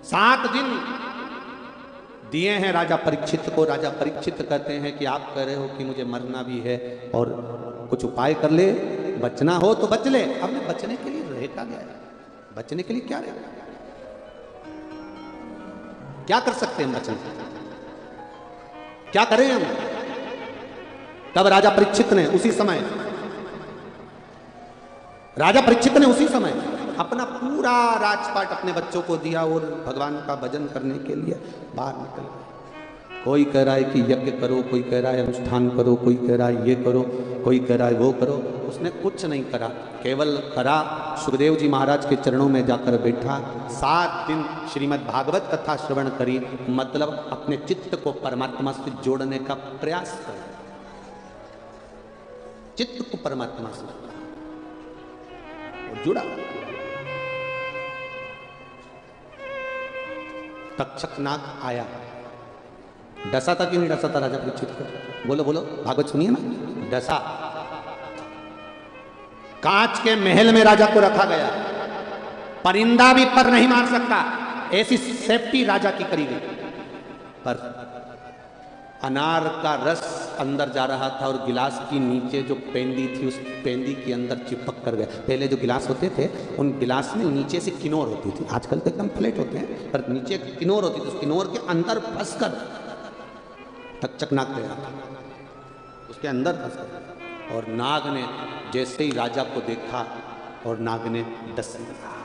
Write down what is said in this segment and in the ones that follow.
7 दिन दिए हैं राजा परीक्षित को। राजा परीक्षित कहते हैं कि आप कह रहे हो कि मुझे मरना भी है और कुछ उपाय कर ले, बचना हो तो बच ले। अब बचने के लिए रहेगा क्या है? बचने के लिए क्या रहेगा? क्या कर सकते हैं बचने? क्या करें हम? तब राजा परीक्षित ने उसी समय अपना पूरा राजपाट अपने बच्चों को दिया और भगवान का भजन करने के लिए बाहर निकल गए। कोई कह रहा है कि यज्ञ करो, कोई कह रहा है अनुष्ठान करो, कोई कह रहा है ये करो, कोई कह रहा है वो करो। उसने कुछ नहीं करा, केवल करा सुखदेव जी महाराज के चरणों में जाकर बैठा। 7 दिन श्रीमद् भागवत कथा श्रवण करी, मतलब अपने चित्त को परमात्मा से जोड़ने का प्रयास कर, चित्त को परमात्मा से जुड़ा। तक्षक नाग आया, डसा था कि नहीं डसा था राजा परीक्षित को? बोलो बोलो, भागवत सुनिए ना। डसा। कांच के महल में राजा को रखा गया, परिंदा भी पर नहीं मार सकता, ऐसी सेफ्टी राजा की करी गई। पर अनार का रस अंदर जा रहा था और गिलास की नीचे जो पेंदी थी उस पेंदी के अंदर चिपक कर गया। पहले जो गिलास होते थे उन गिलास में नीचे से किनोर होती थी, आजकल तो एकदम फ्लैट होते हैं, पर नीचे किनोर होती थी। उस किनोर के अंदर फंसकर तक्षक नाग गया था, उसके अंदर फंसकर। और नाग ने जैसे ही राजा को देखा और नाग ने डस लिया।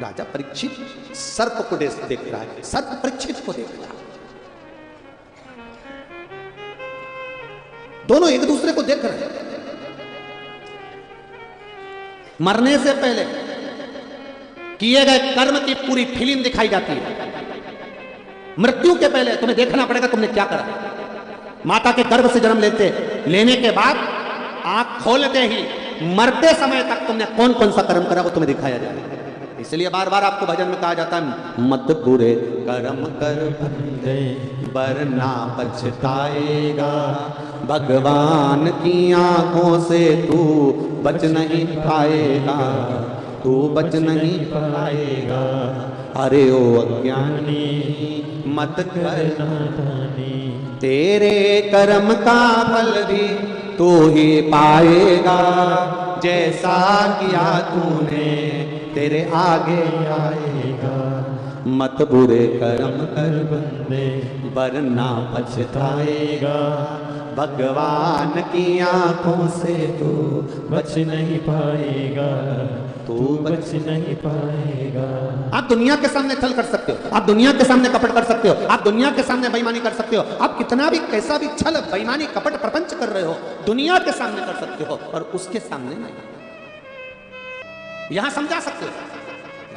राजा परीक्षित सर्प को देख रहा है, सर्प परीक्षित को देख रहा है, दोनों एक दूसरे को देख रहे हैं। मरने से पहले किए गए कर्म की पूरी फिल्म दिखाई जाती है। मृत्यु के पहले तुम्हें देखना पड़ेगा तुमने क्या करा। माता के गर्भ से जन्म लेने के बाद आंख खोलते ही मरते समय तक तुमने कौन कौन सा कर्म करा वो तुम्हें दिखाया जाएगा। इसलिए बार बार आपको भजन में कहा जाता है, मत बुरे कर्म कर बंदे वरना पछताएगा, भगवान की आंखों से तू बच नहीं पाएगा, तू बच नहीं पाएगा। अरे ओ अज्ञानी मत कर नादानी, तेरे कर्म का फल भी तू ही पाएगा, जैसा किया तूने तेरे आगे आएगा। मत बुरे कर्म कर बंदे वरना पछताएगा, भगवान की आंखों से तू बच नहीं पाएगा, तू बच नहीं पाएगा। आप दुनिया के सामने छल कर सकते हो, आप दुनिया के सामने कपट कर सकते हो, आप दुनिया के सामने बेईमानी कर सकते हो, आप कितना भी कैसा भी छल बेईमानी कपट प्रपंच कर रहे हो दुनिया के सामने कर सकते हो, और उसके सामने नहीं। यहां समझा सकते हो,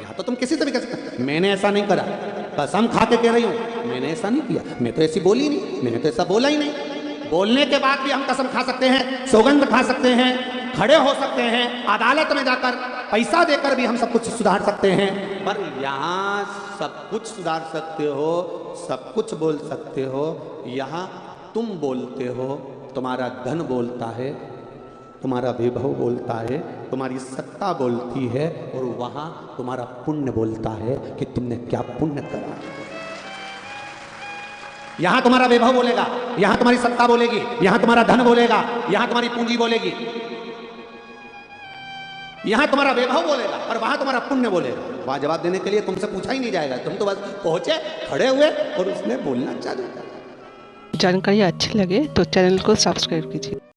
यहां तो तुम किसी से भी कह सकते हो मैंने ऐसा नहीं करा, कसम खा के कह रही हूं मैंने ऐसा नहीं किया, मैं तो ऐसी बोली नहीं, मैंने तो ऐसा बोला ही नहीं। बोलने के बाद भी हम कसम खा सकते हैं, सौगंध खा सकते हैं, खड़े हो सकते हैं, अदालत में जाकर पैसा देकर भी हम सब कुछ सुधार सकते हैं। पर यहां सब कुछ सुधार सकते हो, सब कुछ बोल सकते हो, यहां तुम बोलते हो, तुम्हारा धन बोलता है, तुम्हारा वैभव बोलता है, तुम्हारी सत्ता बोलती है, और वहां तुम्हारा पुण्य बोलता है कि तुमने क्या पुण्य करा। यहां तुम्हारा वैभव बोलेगा, यहां तुम्हारी सत्ता बोलेगी, यहां तुम्हारा धन बोलेगा, यहां तुम्हारी पूंजी बोलेगी, यहां तुम्हारा वैभव बोलेगा और वहां तुम्हारा पुण्य बोलेगा। वहां जवाब देने के लिए तुमसे पूछा ही नहीं जाएगा, तुम तो बस पहुंचे, खड़े हुए और उसने बोलना चालू। जानकारी अच्छी लगे तो चैनल को सब्सक्राइब कीजिए।